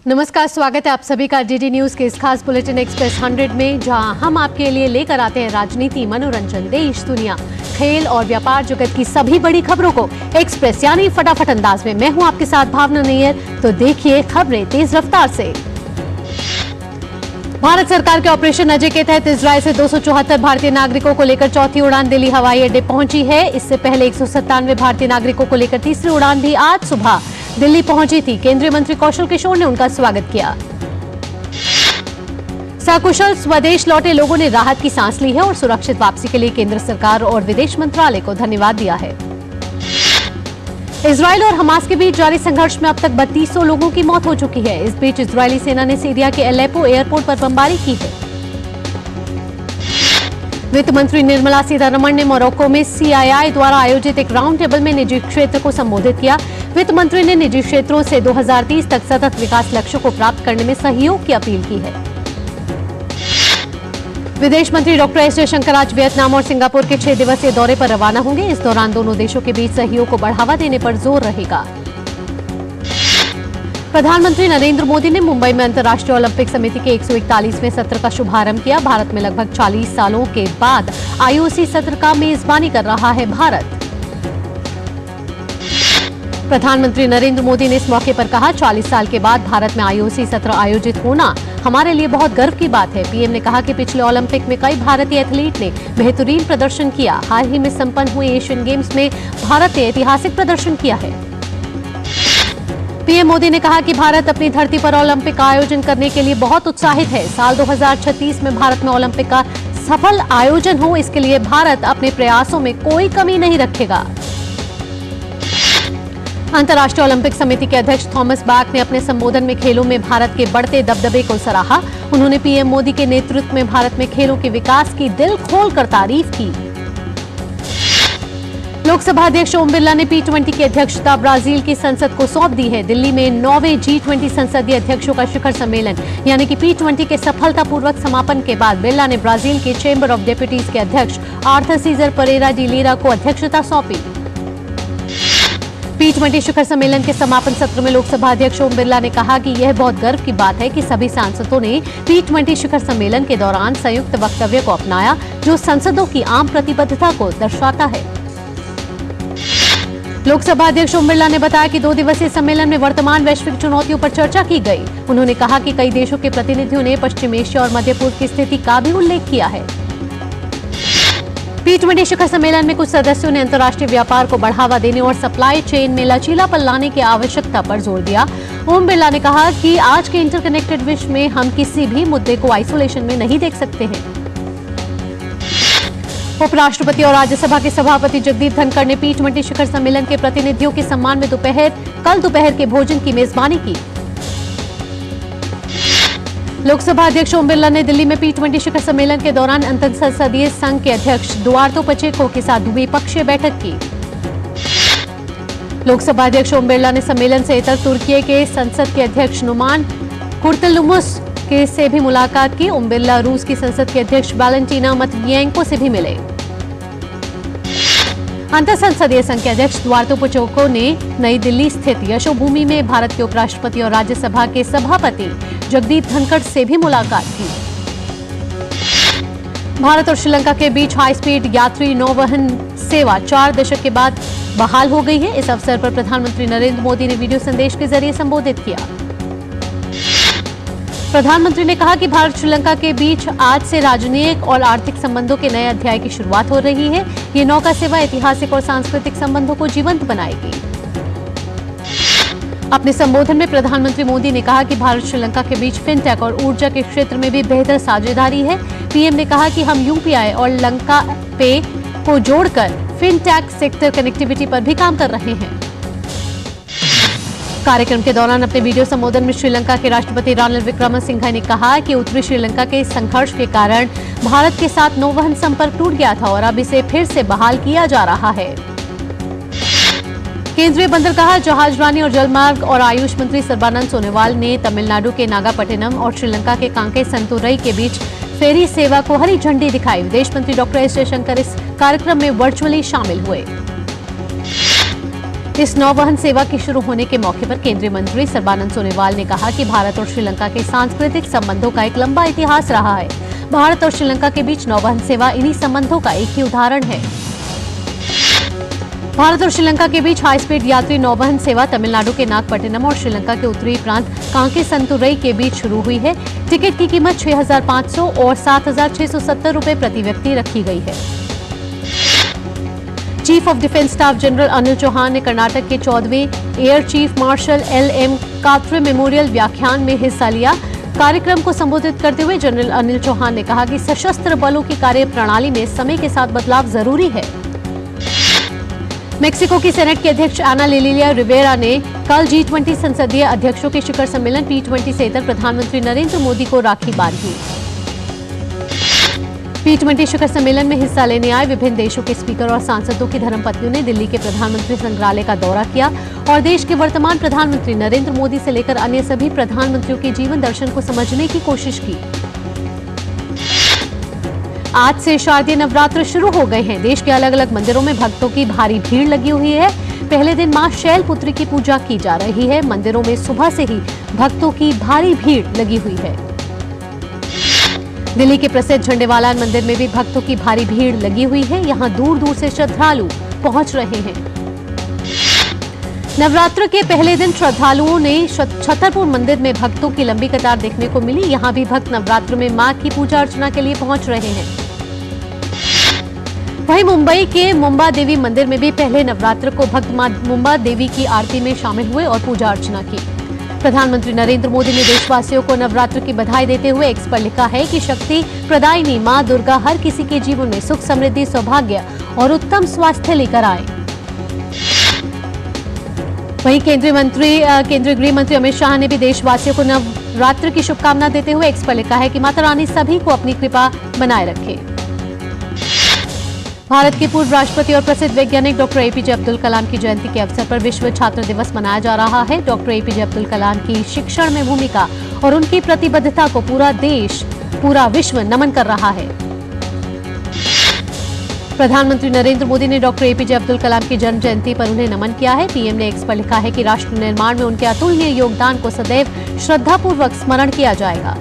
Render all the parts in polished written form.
नमस्कार, स्वागत है आप सभी का डीडी न्यूज के इस खास बुलेटिन एक्सप्रेस 100 में, जहां हम आपके लिए लेकर आते हैं राजनीति, मनोरंजन, देश दुनिया, खेल और व्यापार जगत की सभी बड़ी खबरों को एक्सप्रेस यानी फटाफट अंदाज में। मैं हूं आपके साथ भावना नैयर। तो देखिए खबरें तेज रफ्तार से। भारत सरकार के ऑपरेशन अजय के तहत इजरायल से 274 भारतीय नागरिकों को लेकर चौथी उड़ान दिल्ली हवाई अड्डे पहुंची है। इससे पहले 197 भारतीय नागरिकों को लेकर तीसरी उड़ान भी आज सुबह दिल्ली पहुंची थी। केंद्रीय मंत्री कौशल किशोर ने उनका स्वागत किया। सकुशल स्वदेश लौटे लोगों ने राहत की सांस ली है और सुरक्षित वापसी के लिए केंद्र सरकार और विदेश मंत्रालय को धन्यवाद दिया है। इजरायल और हमास के बीच जारी संघर्ष में अब तक 3200 लोगों की मौत हो चुकी है। इस बीच इजरायली सेना ने सीरिया के एलेपो एयरपोर्ट पर बमबारी की है। वित्त मंत्री निर्मला सीतारमण ने मोरक्को में CII द्वारा आयोजित एक राउंड टेबल में निजी क्षेत्र को संबोधित किया। वित्त मंत्री ने निजी क्षेत्रों से 2030 तक सतत विकास लक्ष्यों को प्राप्त करने में सहयोग की अपील की है। विदेश मंत्री डॉक्टर एस जयशंकर आज वियतनाम और सिंगापुर के 6 दिवसीय दौरे पर रवाना होंगे। इस दौरान दोनों देशों के बीच सहयोग को बढ़ावा देने पर जोर रहेगा। प्रधानमंत्री नरेंद्र मोदी ने मुंबई में अंतर्राष्ट्रीय ओलंपिक समिति के 141वें सत्र का शुभारंभ किया। भारत में लगभग 40 सालों के बाद IOC सत्र का मेजबानी कर रहा है भारत। प्रधानमंत्री नरेंद्र मोदी ने इस मौके पर कहा, 40 साल के बाद भारत में IOC सत्र आयोजित होना हमारे लिए बहुत गर्व की बात है। पीएम ने कहा कि पिछले ओलंपिक में कई भारतीय एथलीट ने बेहतरीन प्रदर्शन किया। हाल ही में संपन्न हुए एशियन गेम्स में भारत ने ऐतिहासिक प्रदर्शन किया है। पीएम मोदी ने कहा कि भारत अपनी धरती पर ओलंपिक का आयोजन करने के लिए बहुत उत्साहित है। साल 2036 में भारत में ओलंपिक का सफल आयोजन हो, इसके लिए भारत अपने प्रयासों में कोई कमी नहीं रखेगा। अंतर्राष्ट्रीय ओलंपिक समिति के अध्यक्ष थॉमस बाक ने अपने संबोधन में खेलों में भारत के बढ़ते दबदबे को सराहा। उन्होंने पीएम मोदी के नेतृत्व में भारत में खेलों के विकास की दिल खोलकर तारीफ की। लोकसभा अध्यक्ष ओम बिरला ने P20 की अध्यक्षता ब्राजील की संसद को सौंप दी है। दिल्ली में 9वें G20 संसदीय अध्यक्षों का शिखर सम्मेलन यानी कि P20 के सफलतापूर्वक समापन के बाद बिरला ने ब्राजील के चेंबर ऑफ डेप्यूटीज के अध्यक्ष Arthur Cesar Pereira de Lira को अध्यक्षता सौंपी। P20 शिखर सम्मेलन के समापन सत्र में लोकसभा अध्यक्ष ओम बिरला ने कहा कि यह बहुत गर्व की बात है कि सभी सांसदों ने P20 शिखर सम्मेलन के दौरान संयुक्त वक्तव्य को अपनाया, जो संसदों की आम प्रतिबद्धता को दर्शाता है। लोकसभा अध्यक्ष ओम बिरला ने बताया कि 2 दिवसीय सम्मेलन में वर्तमान वैश्विक चुनौतियों पर चर्चा की गई। उन्होंने कहा कि कई देशों के प्रतिनिधियों ने पश्चिम एशिया और मध्य पूर्व की स्थिति का भी उल्लेख किया है। P20 शिखर सम्मेलन में कुछ सदस्यों ने अंतर्राष्ट्रीय व्यापार को बढ़ावा देने और सप्लाई चेन में लचीलापन लाने की आवश्यकता पर जोर दिया। ओम बिरला ने कहा कि आज के इंटरकनेक्टेड विश्व में हम किसी भी मुद्दे को आइसोलेशन में नहीं देख सकते हैं। उपराष्ट्रपति और राज्यसभा के सभापति जगदीप धनखड़ ने P20 शिखर सम्मेलन के प्रतिनिधियों के सम्मान में कल दोपहर के भोजन की मेजबानी की। लोकसभा अध्यक्ष ओम बिरला ने दिल्ली में P20 शिखर सम्मेलन के दौरान अंतर संसदीय संघ के अध्यक्ष दुआर्तो पचेको के साथ द्विपक्षीय बैठक की। लोकसभा अध्यक्ष ओम बिरला ने सम्मेलन से इतर तुर्की के संसद के अध्यक्ष नुमान कुर्तुलुमुस के से भी मुलाकात की। ओम बिरला रूस की संसद के अध्यक्ष वैलेंटिना मत्वियेंको से भी मिले। अंतर संसदीय संघ के अध्यक्ष दुआर्तो पचेको ने नई दिल्ली स्थित यशोभूमि में भारत के उपराष्ट्रपति और राज्यसभा के सभापति जगदीप धनखड़ से भी मुलाकात की। भारत और श्रीलंका के बीच हाई स्पीड यात्री नौवहन सेवा 4 दशक के बाद बहाल हो गई है। इस अवसर पर प्रधानमंत्री नरेंद्र मोदी ने वीडियो संदेश के जरिए संबोधित किया। प्रधानमंत्री ने कहा कि भारत श्रीलंका के बीच आज से राजनयिक और आर्थिक संबंधों के नए अध्याय की शुरुआत हो रही है। ये नौका सेवा ऐतिहासिक और सांस्कृतिक संबंधों को जीवंत बनाएगी। अपने संबोधन में प्रधानमंत्री मोदी ने कहा कि भारत श्रीलंका के बीच फिनटेक और ऊर्जा के क्षेत्र में भी बेहतर साझेदारी है। पीएम ने कहा कि हम UPI और लंका पे को जोड़कर फिनटेक सेक्टर कनेक्टिविटी पर भी काम कर रहे हैं। कार्यक्रम के दौरान अपने वीडियो संबोधन में श्रीलंका के राष्ट्रपति रानिल विक्रमसिंघे ने कहा कि उत्तरी श्रीलंका के संघर्ष के कारण भारत के साथ नौवहन संपर्क टूट गया था और अब इसे फिर से बहाल किया जा रहा है। केंद्रीय बंदरगाह, जहाजरानी और जलमार्ग और आयुष मंत्री सर्बानंद सोनोवाल ने तमिलनाडु के नागापट्टिनम और श्रीलंका के कांके संतुरई के बीच फेरी सेवा को हरी झंडी दिखाई। विदेश मंत्री डॉक्टर एस जयशंकर इस कार्यक्रम में वर्चुअली शामिल हुए। इस नौवहन सेवा के शुरू होने के मौके पर केंद्रीय मंत्री सर्बानंद सोनोवाल ने कहा कि भारत और श्रीलंका के सांस्कृतिक संबंधों का एक लंबा इतिहास रहा है। भारत और श्रीलंका के बीच नौवहन सेवा इन्हीं संबंधों का एक ही उदाहरण है। भारत और श्रीलंका के बीच हाई स्पीड यात्री नौवहन सेवा तमिलनाडु के नागपट्टिनम और श्रीलंका के उत्तरी प्रांत कांकेसंतुरई के बीच शुरू हुई है। टिकट की कीमत 6,500 और 7,670 रुपए प्रति व्यक्ति रखी गई है। Chief of defence staff general Anil Chauhan ने कर्नाटक के 14वें air chief marshal LM Katre memorial व्याख्यान में हिस्सा लिया। कार्यक्रम को संबोधित करते हुए जनरल अनिल चौहान ने कहा कि सशस्त्र बलों की कार्य प्रणाली में समय के साथ बदलाव जरूरी है। मेक्सिको की सेनेट के अध्यक्ष एना लिलिया रिवेरा ने कल G20 संसदीय अध्यक्षों के शिखर सम्मेलन P20 से इतर प्रधानमंत्री नरेंद्र मोदी को राखी बांधी। P20 शिखर सम्मेलन में हिस्सा लेने आए विभिन्न देशों के स्पीकर और सांसदों की धर्मपत्नियों ने दिल्ली के प्रधानमंत्री संग्रहालय का दौरा किया और देश के वर्तमान प्रधानमंत्री नरेंद्र मोदी से लेकर अन्य सभी प्रधानमंत्रियों के जीवन दर्शन को समझने की कोशिश की। आज से शारदीय नवरात्र शुरू हो गए हैं। देश के अलग अलग मंदिरों में भक्तों की भारी भीड़ लगी हुई है। पहले दिन मां शैलपुत्री की पूजा की जा रही है। मंदिरों में सुबह से ही भक्तों की भारी भीड़ लगी हुई है। दिल्ली के प्रसिद्ध झंडेवालान मंदिर में भी भक्तों की भारी भीड़ लगी हुई है। यहां दूर दूर से श्रद्धालु पहुंच रहे हैं। नवरात्र के पहले दिन श्रद्धालुओं ने छतरपुर मंदिर में भक्तों की लंबी कतार देखने को मिली। यहां भी भक्त नवरात्र में मां की पूजा अर्चना के लिए पहुंच रहे हैं। वहीं मुंबई के मुंबा देवी मंदिर में भी पहले नवरात्र को भक्त मां मुंबा देवी की आरती में शामिल हुए और पूजा अर्चना की। प्रधानमंत्री नरेंद्र मोदी ने देशवासियों को नवरात्र की बधाई देते हुए एक्स पर लिखा है कि शक्ति प्रदायिनी मां दुर्गा हर किसी के जीवन में सुख, समृद्धि, सौभाग्य और उत्तम स्वास्थ्य लेकर आए। वहीं केंद्रीय गृह मंत्री अमित शाह ने भी देशवासियों को नवरात्र की शुभकामना देते हुए एक्स पर लिखा है कि माता रानी सभी को अपनी कृपा बनाए रखे। भारत के पूर्व राष्ट्रपति और प्रसिद्ध वैज्ञानिक डॉक्टर APJ अब्दुल कलाम की जयंती के अवसर पर विश्व छात्र दिवस मनाया जा रहा है। डॉक्टर APJ अब्दुल कलाम की शिक्षण में भूमिका और उनकी प्रतिबद्धता को पूरा विश्व नमन कर रहा है। प्रधानमंत्री नरेंद्र मोदी ने डॉक्टर APJ अब्दुल कलाम की जन्म जयंती पर उन्हें नमन किया है। पीएम ने एक्स पर लिखा है कि राष्ट्र निर्माण में उनके अतुलनीय योगदान को सदैव श्रद्धापूर्वक स्मरण किया जाएगा।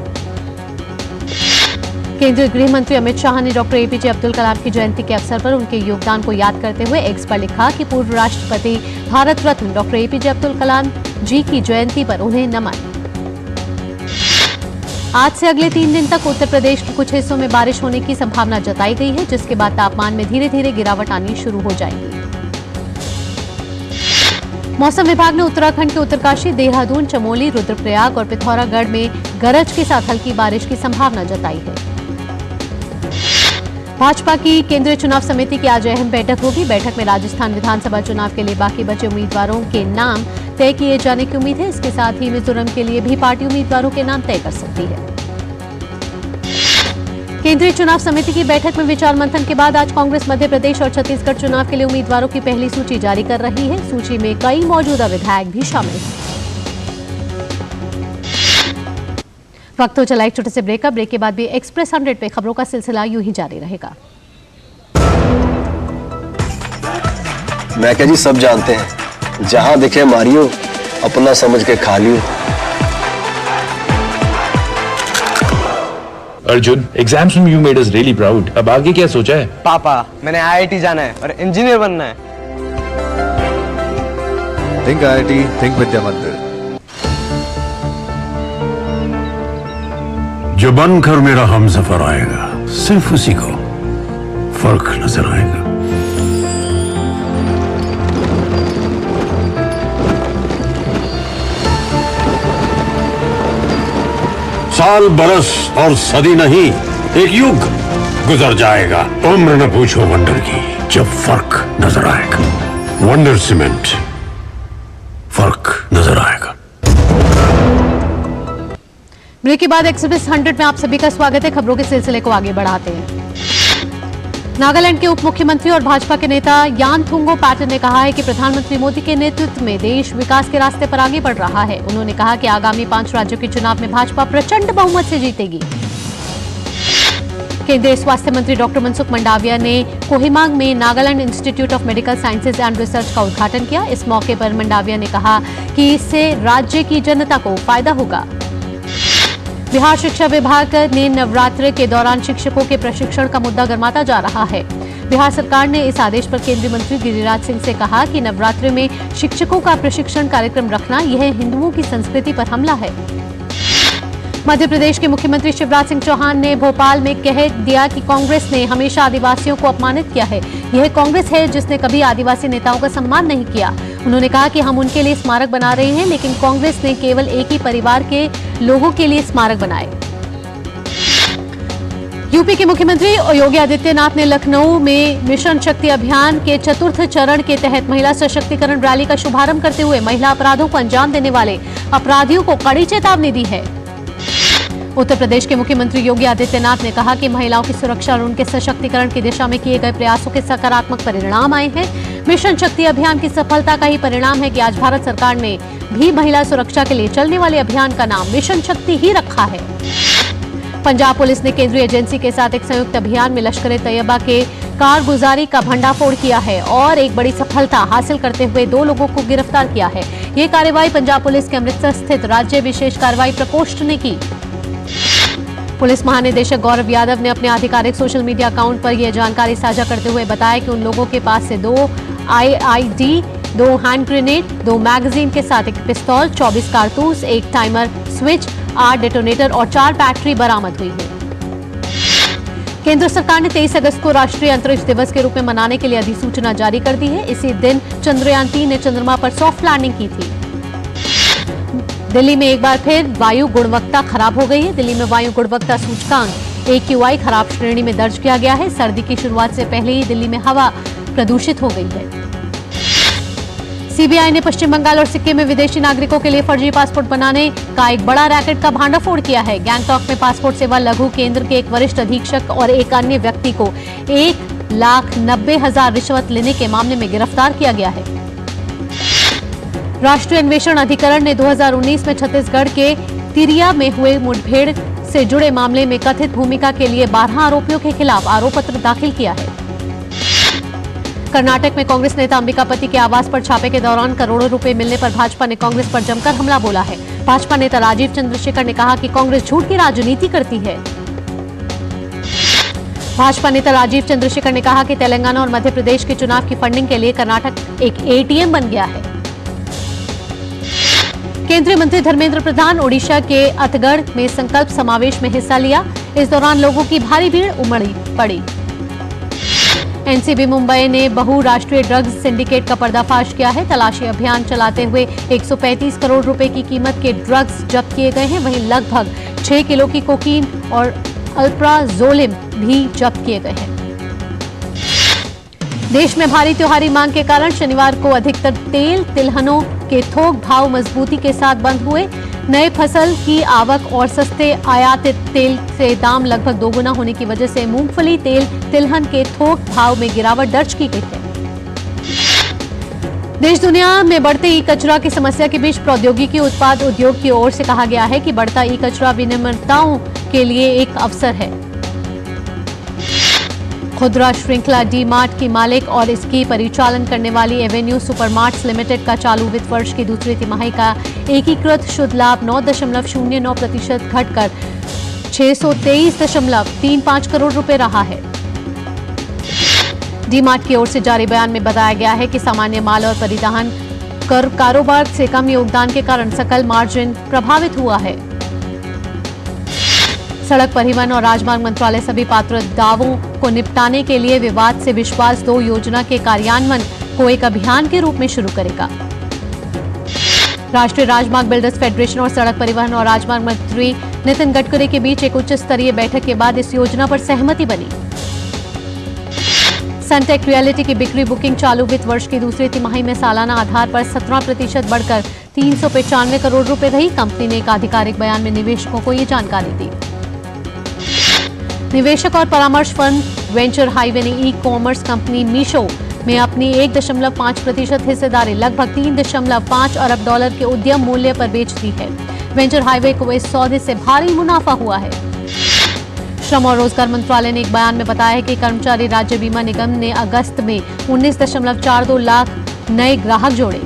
केंद्रीय गृह मंत्री अमित शाह ने डॉक्टर APJ अब्दुल कलाम की जयंती के अवसर पर उनके योगदान को याद करते हुए एक्स पर लिखा कि पूर्व राष्ट्रपति भारत रत्न डॉक्टर APJ अब्दुल कलाम जी की जयंती पर उन्हें नमन। आज से अगले 3 दिन तक उत्तर प्रदेश के कुछ हिस्सों में बारिश होने की संभावना जताई गई है, जिसके बाद तापमान में धीरे धीरे गिरावट आनी शुरू हो जाएगी। मौसम विभाग ने उत्तराखंड के उत्तरकाशी, देहरादून, चमोली, रुद्रप्रयाग और पिथौरागढ़ में गरज के साथ हल्की बारिश की संभावना जताई है। भाजपा की केंद्रीय चुनाव समिति की आज अहम बैठक होगी। बैठक में राजस्थान विधानसभा चुनाव के लिए बाकी बचे उम्मीदवारों के नाम तय किए जाने की उम्मीद है। इसके साथ ही मिजोरम के लिए भी पार्टी उम्मीदवारों के नाम तय कर सकती है। केंद्रीय चुनाव समिति की बैठक में विचार मंथन के बाद आज कांग्रेस मध्य प्रदेश और छत्तीसगढ़ चुनाव के लिए उम्मीदवारों की पहली सूची जारी कर रही है। सूची में कई मौजूदा विधायक भी शामिल हैं। वक्त हो चला एक छोटे से ब्रेक का। ब्रेक के बाद भी एक्सप्रेस 100 पे खबरों का सिलसिला यूं ही जारी रहेगा। मैं क्या जी सब जानते हैं, जहां दिखे मारियो, अपना समझ के खा लियो। अर्जुन, एग्जाम्स में you made us really proud. अब आगे क्या सोचा है? पापा, मैंने IIT जाना है और इंजीनियर बनना है। थिंक IIT, थिंक विद्या मंदिर। जो बनकर मेरा हमसफर आएगा, सिर्फ उसी को फर्क नजर आएगा। साल, बरस और सदी नहीं, एक युग गुजर जाएगा। उम्र न पूछो वंडर की, जब फर्क नजर आएगा। वंडर सीमेंट, फर्क नजर आएगा। ब्रेक के बाद एक्सप्रेस 100 में आप सभी का स्वागत है। खबरों के सिलसिले को आगे बढ़ाते हैं। नागालैंड के उप मुख्यमंत्री और भाजपा के नेता यानथुंगो पैटर्न ने कहा है कि प्रधानमंत्री मोदी के नेतृत्व में देश विकास के रास्ते पर आगे बढ़ रहा है। उन्होंने कहा कि आगामी 5 राज्यों के चुनाव में भाजपा प्रचंड बहुमत से जीतेगी। केंद्रीय स्वास्थ्य मंत्री डॉक्टर मनसुख मंडाविया ने कोहिमा में Nagaland institute of medical sciences and research का उद्घाटन किया। इस मौके पर मंडाविया ने कहा कि इससे राज्य की जनता को फायदा होगा। बिहार शिक्षा विभाग ने नवरात्र के दौरान शिक्षकों के प्रशिक्षण का मुद्दा गरमाता जा रहा है। बिहार सरकार ने इस आदेश पर केंद्रीय मंत्री गिरिराज सिंह से कहा कि नवरात्र में शिक्षकों का प्रशिक्षण कार्यक्रम रखना यह हिंदुओं की संस्कृति पर हमला है। मध्य प्रदेश के मुख्यमंत्री शिवराज सिंह चौहान ने भोपाल में कह दिया कि कांग्रेस ने हमेशा आदिवासियों को अपमानित किया है। यह कांग्रेस है जिसने कभी आदिवासी नेताओं का सम्मान नहीं किया। उन्होंने कहा कि हम उनके लिए स्मारक बना रहे हैं, लेकिन कांग्रेस ने केवल एक ही परिवार के लोगों के लिए स्मारक बनाए। यूपी के मुख्यमंत्री योगी आदित्यनाथ ने लखनऊ में मिशन शक्ति अभियान के चतुर्थ चरण के तहत महिला सशक्तिकरण रैली का शुभारंभ करते हुए महिला अपराधों को अंजाम देने वाले अपराधियों को कड़ी चेतावनी दी है। उत्तर प्रदेश के मुख्यमंत्री योगी आदित्यनाथ ने कहा कि महिलाओं की सुरक्षा और उनके सशक्तिकरण की दिशा में किए गए प्रयासों के सकारात्मक परिणाम आए हैं। मिशन शक्ति अभियान की सफलता का ही परिणाम है कि आज भारत सरकार ने भी महिला सुरक्षा के लिए चलने वाले अभियान का नाम मिशन शक्ति ही रखा है। पंजाब पुलिस ने केंद्रीय एजेंसी के साथ एक संयुक्त अभियान में लश्कर-ए-तैयबा के कारगुजारी का भंडाफोड़ किया है और एक बड़ी सफलता हासिल करते हुए 2 लोगों को गिरफ्तार किया है। ये कार्रवाई पंजाब पुलिस के अमृतसर स्थित राज्य विशेष कार्रवाई प्रकोष्ठ ने की। पुलिस महानिदेशक गौरव यादव ने अपने आधिकारिक सोशल मीडिया अकाउंट पर यह जानकारी साझा करते हुए बताया कि उन लोगों के पास से 2 IID, 2 हैंड ग्रेनेड, 2 मैगजीन के साथ एक पिस्तौल, 24 कारतूस, एक टाइमर स्विच, 8 डेटोनेटर और 4 बैटरी बरामद हुई है। केंद्र सरकार ने 23 अगस्त को राष्ट्रीय अंतरिक्ष दिवस के रूप में मनाने के लिए अधिसूचना जारी कर दी है। इसी दिन चंद्रयान 3 ने चंद्रमा पर सॉफ्ट लैंडिंग की थी। दिल्ली में एक बार फिर वायु गुणवत्ता खराब हो गई है। दिल्ली में वायु गुणवत्ता सूचकांक AQI खराब श्रेणी में दर्ज किया गया है। सर्दी की शुरुआत से पहले ही दिल्ली में हवा प्रदूषित हो गई है। CBI ने पश्चिम बंगाल और सिक्किम में विदेशी नागरिकों के लिए फर्जी पासपोर्ट बनाने का एक बड़ा रैकेट का भांडाफोड़ किया है। गैंगटॉक में पासपोर्ट सेवा लघु केंद्र के एक वरिष्ठ अधीक्षक और एक अन्य व्यक्ति को 1,90,000 रिश्वत लेने के मामले में गिरफ्तार किया गया है। राष्ट्रीय अन्वेषण अधिकरण ने 2019 में छत्तीसगढ़ के तिरिया में हुए मुठभेड़ से जुड़े मामले में कथित भूमिका के लिए 12 आरोपियों के खिलाफ आरोप पत्र दाखिल किया है। कर्नाटक में कांग्रेस नेता अंबिकापति के आवास पर छापे के दौरान करोड़ों रुपए मिलने पर भाजपा ने कांग्रेस पर जमकर हमला बोला है। भाजपा नेता राजीव चंद्रशेखर ने कहा कि कांग्रेस झूठ की राजनीति करती है। भाजपा नेता राजीव चंद्रशेखर ने कहा कि तेलंगाना और मध्य प्रदेश के चुनाव की फंडिंग के लिए कर्नाटक एक ATM बन गया है। केंद्रीय मंत्री धर्मेंद्र प्रधान ओडिशा के अतगढ़ में संकल्प समावेश में हिस्सा लिया। इस दौरान लोगों की भारी भीड़ उमड़ी पड़ी। NCB मुंबई ने बहुराष्ट्रीय ड्रग्स सिंडिकेट का पर्दाफाश किया है। तलाशी अभियान चलाते हुए 135 करोड़ रुपए की कीमत के ड्रग्स जब्त किए गए हैं। वहीं लगभग 6 किलो की कोकीन और अल्प्राजोलिम भी जब्त किए गए हैं। देश में भारी त्योहारी मांग के कारण शनिवार को अधिकतर तेल तिलहनों के थोक भाव मजबूती के साथ बंद हुए। नए फसल की आवक और सस्ते आयातित तेल से दाम लगभग दोगुना होने की वजह से मूंगफली तेल तिलहन के थोक भाव में गिरावट दर्ज की गई है। देश दुनिया में बढ़ते ई कचरा की समस्या के बीच प्रौद्योगिकी उत्पाद उद्योग की ओर से कहा गया है कि बढ़ता ई कचरा विनिर्माताओं के लिए एक अवसर है। खुदरा श्रृंखला डी-मार्ट की मालिक और इसकी परिचालन करने वाली एवेन्यू सुपरमार्ट्स लिमिटेड का चालू वित्त वर्ष की दूसरी तिमाही का एकीकृत शुद्ध लाभ 9.09% घटकर 623.35 करोड़ रुपए रहा है। डी-मार्ट की ओर से जारी बयान में बताया गया है कि सामान्य माल और परिवहन कर कारोबार से कम योगदान के कारण सकल मार्जिन प्रभावित हुआ है। सड़क परिवहन और राजमार्ग मंत्रालय सभी पात्र दावों को निपटाने के लिए विवाद से विश्वास 2 योजना के कार्यान्वयन को एक अभियान के रूप में शुरू करेगा। राष्ट्रीय राजमार्ग बिल्डर्स फेडरेशन और सड़क परिवहन और राजमार्ग मंत्री नितिन गडकरी के बीच एक उच्च स्तरीय बैठक के बाद इस योजना पर सहमति बनी। सनटेक रियलिटी की बिक्री बुकिंग चालू वित्त वर्ष की दूसरी तिमाही में सालाना आधार पर 17% बढ़कर 395 करोड़ रुपए रही। कंपनी ने एक आधिकारिक बयान में निवेशकों को ये जानकारी दी। निवेशक और परामर्श फर्म वेंचर हाईवे ने ई कॉमर्स कंपनी मीशो में अपनी 1.5% हिस्सेदारी लगभग 3.5 अरब डॉलर के उद्यम मूल्य पर बेच दी है। वेंचर हाईवे को इस सौदे से भारी मुनाफा हुआ है। श्रम और रोजगार मंत्रालय ने एक बयान में बताया है कि कर्मचारी राज्य बीमा निगम ने अगस्त में 19.42 लाख नए ग्राहक जोड़े।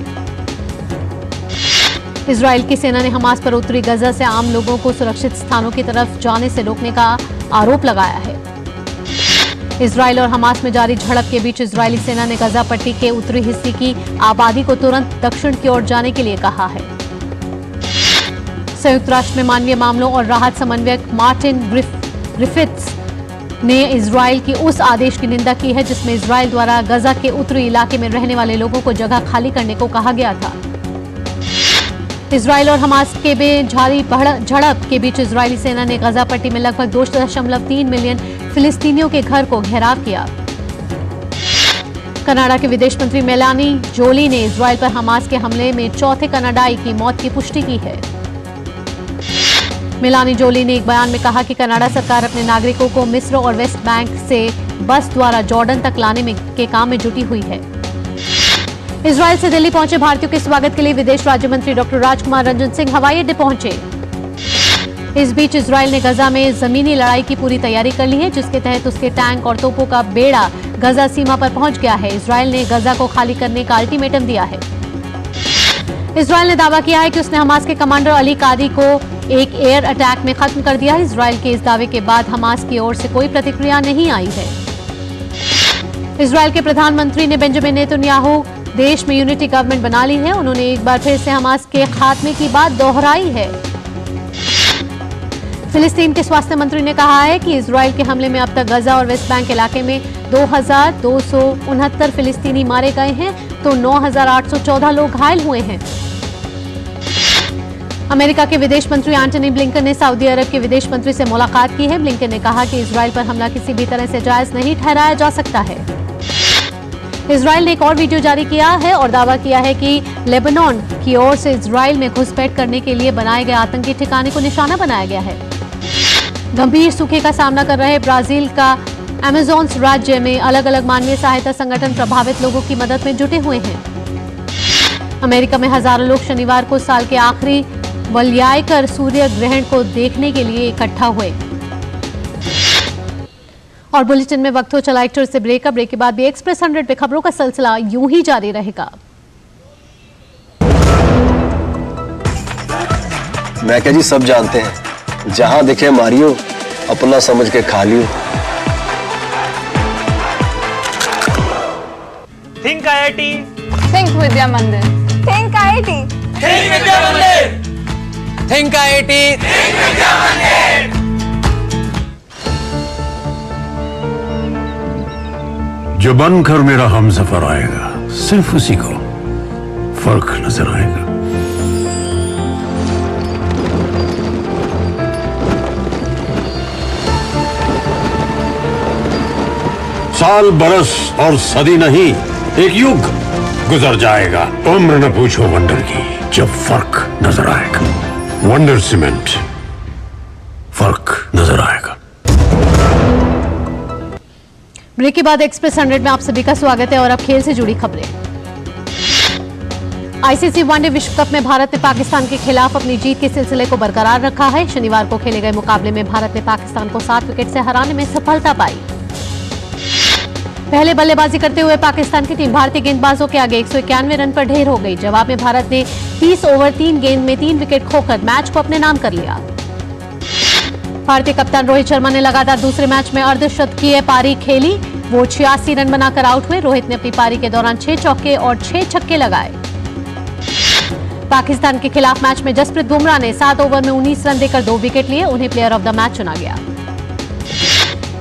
इजराइल की सेना ने हमास पर उत्तरी गजा से आम लोगों को सुरक्षित स्थानों की तरफ जाने से रोकने का आरोप लगाया है। इजराइल और हमास में जारी झड़प के बीच इजरायली सेना ने गजा पट्टी के उत्तरी हिस्से की आबादी को तुरंत दक्षिण की ओर जाने के लिए कहा है। संयुक्त राष्ट्र में मानवीय मामलों और राहत समन्वयक मार्टिन ग्रिफिथ्स ने इजराइल की उस आदेश की निंदा की है जिसमें इजराइल द्वारा गजा के उत्तरी इलाके में रहने वाले लोगों को जगह खाली करने को कहा गया था। इजराइल और हमास के बीच जारी झड़प के बीच इजरायली सेना ने गजा पट्टी में लगभग 2.3 मिलियन फिलिस्तीनियों के घर को घेराव किया। कनाडा के विदेश मंत्री मेलानी जोली ने इजराइल पर हमास के हमले में चौथे कनाडाई की मौत की पुष्टि की है। मेलानी जोली ने एक बयान में कहा कि कनाडा सरकार अपने नागरिकों को मिस्र और वेस्ट बैंक से बस द्वारा जॉर्डन तक लाने के काम में जुटी हुई है। इजराइल से दिल्ली पहुंचे भारतीयों के स्वागत के लिए विदेश राज्य मंत्री डॉक्टर राजकुमार रंजन सिंह हवाई अड्डे पहुंचे। इस बीच इजराइल ने गजा में जमीनी लड़ाई की पूरी तैयारी कर ली है, जिसके तहत उसके टैंक और तोपों का बेड़ा गजा सीमा पर पहुंच गया है। इजराइल ने गजा को खाली करने का अल्टीमेटम दिया है। इजराइल ने दावा किया है कि उसने हमास के कमांडर अली कादी को एक एयर अटैक में खत्म कर दिया है। इजराइल के इस दावे के बाद हमास की ओर से कोई प्रतिक्रिया नहीं आई है। इजराइल के प्रधानमंत्री ने बेंजामिन नेतन्याहू देश में यूनिटी गवर्नमेंट बना ली है। उन्होंने एक बार फिर से हमास के खात्मे की बात दोहराई है। फिलिस्तीन के स्वास्थ्य मंत्री ने कहा है कि इजराइल के हमले में अब तक गजा और वेस्ट बैंक इलाके में 2,269 फिलिस्तीनी मारे गए हैं तो 9,814 लोग घायल हुए हैं। अमेरिका के विदेश मंत्री एंटनी ब्लिंकन ने सऊदी अरब के विदेश मंत्री से मुलाकात की है। ब्लिंकन ने कहा कि इजराइल पर हमला किसी भी तरह से जायज नहीं ठहराया जा सकता है। इजराइल ने एक और वीडियो जारी किया है और दावा किया है कि लेबनान की ओर से इजराइल में घुसपैठ करने के लिए बनाए गए आतंकी ठिकाने को निशाना बनाया गया है। गंभीर सूखे का सामना कर रहे ब्राजील का अमेज़न राज्य में अलग अलग मानवीय सहायता संगठन प्रभावित लोगों की मदद में जुटे हुए हैं। अमेरिका में हजारों लोग शनिवार को साल के आखिरी वलयाकर सूर्य ग्रहण को देखने के लिए इकट्ठा हुए। और बुलेटिन में वक्त हो चला एक से ब्रेक के बाद भी एक्सप्रेस 100 पे खबरों का सिलसिला यूं ही जारी रहेगा। मैं क्या जी सब जानते हैं, जहां दिखे मारियो, अपना समझ के खा लियो। थिंक आईआईटी, थिंक विद्या मंदिर, थिंक आईआईटी, थिंक विद्या मंदिर, थिंक आईआईटी, थिंक विद्या मंदिर। जो बनकर मेरा हमसफर आएगा, सिर्फ उसी को फर्क नजर आएगा। साल बरस और सदी नहीं, एक युग गुजर जाएगा। उम्र न पूछो वंडर की, जब फर्क नजर आएगा। वंडर सीमेंट, फर्क नजर आएगा। ब्रेक के बाद एक्सप्रेस 100 में आप सभी का स्वागत है और अब खेल से जुड़ी खबरें। आईसीसी वनडे विश्व कप में भारत ने पाकिस्तान के खिलाफ अपनी जीत के सिलसिले को बरकरार रखा है। शनिवार को खेले गए मुकाबले में भारत ने पाकिस्तान को 7 विकेट से हराने में सफलता पाई। पहले बल्लेबाजी करते हुए पाकिस्तान की टीम भारतीय गेंदबाजों के आगे 191 रन पर ढेर हो गई। जवाब में भारत ने 30 ओवर 3 गेंद में 3 विकेट खोकर मैच को अपने नाम कर लिया। भारतीय कप्तान रोहित शर्मा ने लगातार दूसरे मैच में अर्धशतकीय पारी खेली। वो 86 रन बनाकर आउट हुए। रोहित ने अपनी पारी के दौरान 6 चौके और 6 छक्के लगाए। पाकिस्तान के खिलाफ मैच में जसप्रीत बुमराह ने 7 ओवर में 19 रन देकर 2 विकेट लिए। उन्हें प्लेयर ऑफ द मैच चुना गया।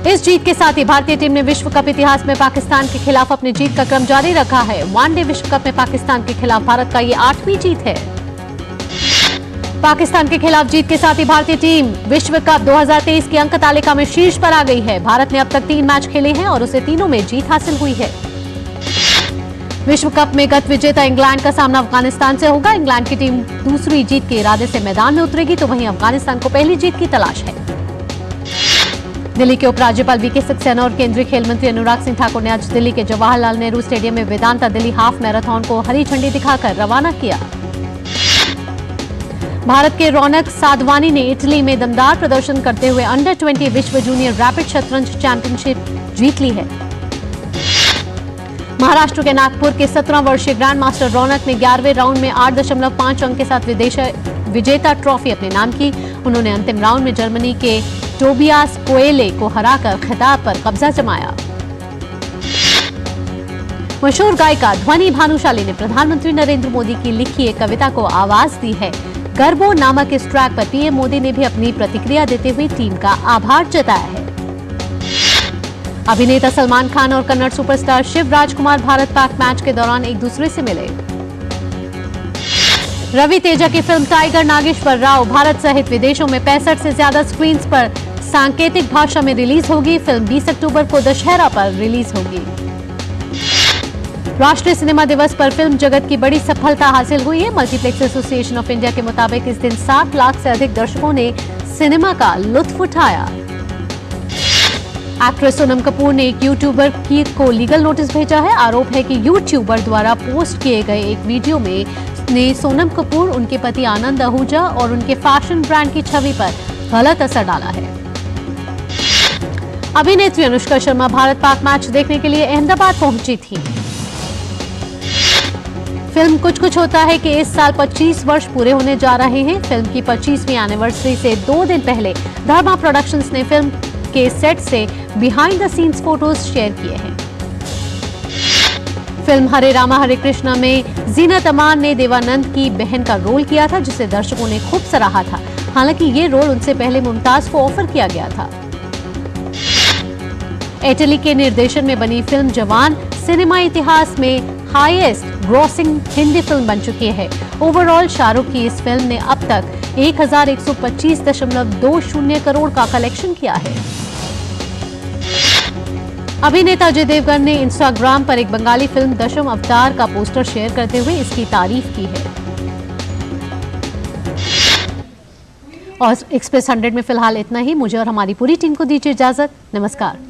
इस जीत के साथ ही भारतीय टीम ने विश्व कप इतिहास में पाकिस्तान के खिलाफ अपनी जीत का क्रम जारी रखा है। वनडे विश्व कप में पाकिस्तान के खिलाफ भारत का ये 8वीं जीत है। पाकिस्तान के खिलाफ जीत के साथ ही भारतीय टीम विश्व कप 2023 की अंक तालिका में शीर्ष पर आ गई है। भारत ने अब तक 3 मैच खेले हैं और उसे तीनों में जीत हासिल हुई है। विश्व कप में गत विजेता इंग्लैंड का सामना अफगानिस्तान से होगा। इंग्लैंड की टीम दूसरी जीत के इरादे से मैदान में उतरेगी, तो वहीं अफगानिस्तान को पहली जीत की तलाश है। दिल्ली के उपराज्यपाल वीके सक्सेना और केंद्रीय खेल मंत्री अनुराग सिंह ठाकुर ने आज दिल्ली के जवाहरलाल नेहरू स्टेडियम में वेदांता दिल्ली हाफ मैराथन को हरी झंडी दिखाकर रवाना किया। भारत के रौनक साधवानी ने इटली में दमदार प्रदर्शन करते हुए अंडर 20 विश्व जूनियर रैपिड शतरंज चैंपियनशिप जीत ली है। महाराष्ट्र के नागपुर के 17 वर्षीय ग्रैंड मास्टर रौनक ने 11वें राउंड में 8.5 अंक के साथ विजेता ट्रॉफी अपने नाम की। उन्होंने अंतिम राउंड में जर्मनी के टोबियास कोएले को हराकर खिताब पर कब्जा जमाया। मशहूर गायिका ध्वनि भानुशाली ने प्रधानमंत्री नरेंद्र मोदी की लिखी एक कविता को आवाज दी है। गर्बो नामक इस ट्रैक पर पीएम मोदी ने भी अपनी प्रतिक्रिया देते हुए टीम का आभार जताया है। अभिनेता सलमान खान और कन्नड़ सुपरस्टार शिव राजकुमार भारत पाक मैच के दौरान एक दूसरे से मिले। रवि तेजा की फिल्म टाइगर नागेश्वर राव भारत सहित विदेशों में 65 से ज्यादा स्क्रीन पर सांकेतिक भाषा में रिलीज होगी। फिल्म 20 अक्टूबर को दशहरा पर रिलीज होगी। राष्ट्रीय सिनेमा दिवस पर फिल्म जगत की बड़ी सफलता हासिल हुई है। मल्टीप्लेक्स एसोसिएशन ऑफ इंडिया के मुताबिक इस दिन 7 लाख से अधिक दर्शकों ने सिनेमा का लुत्फ उठाया। एक्ट्रेस सोनम कपूर ने एक यूट्यूबर को लीगल नोटिस भेजा है। आरोप है कि यूट्यूबर द्वारा पोस्ट किए गए एक वीडियो में सोनम कपूर, उनके पति आनंद आहूजा और उनके फैशन ब्रांड की छवि पर गलत असर डाला है। अभिनेत्री अनुष्का शर्मा भारत पाक मैच देखने के लिए अहमदाबाद पहुंची थी। फिल्म कुछ कुछ होता है कि इस साल 25 वर्ष पूरे होने जा रहे हैं। फिल्म की 25वीं एनिवर्सरी से 2 दिन पहले धर्मा प्रोडक्शंस ने फिल्म के सेट से behind the scenes photos share किए हैं। फिल्म हरे रामा हरे कृष्णा में जीनत अमान ने देवानंद की बहन का रोल किया था, जिसे दर्शकों ने खूब सराहा था। हालांकि ये रोल उनसे पहले मुमताज को ऑफर किया गया था। इटली के निर्देशन में बनी फिल्म जवान सिनेमा इतिहास में हाईएस्ट ग्रॉसिंग हिंदी फिल्म बन चुकी है। ओवरऑल शाहरुख की इस फिल्म ने अब तक 1125.20 करोड़ का कलेक्शन किया है। अभिनेता अजय देवगन ने इंस्टाग्राम पर एक बंगाली फिल्म दशम अवतार का पोस्टर शेयर करते हुए इसकी तारीफ की है। और एक्सप्रेस 100 में फिलहाल इतना ही। मुझे और हमारी पूरी टीम को दीजिए इजाजत। नमस्कार।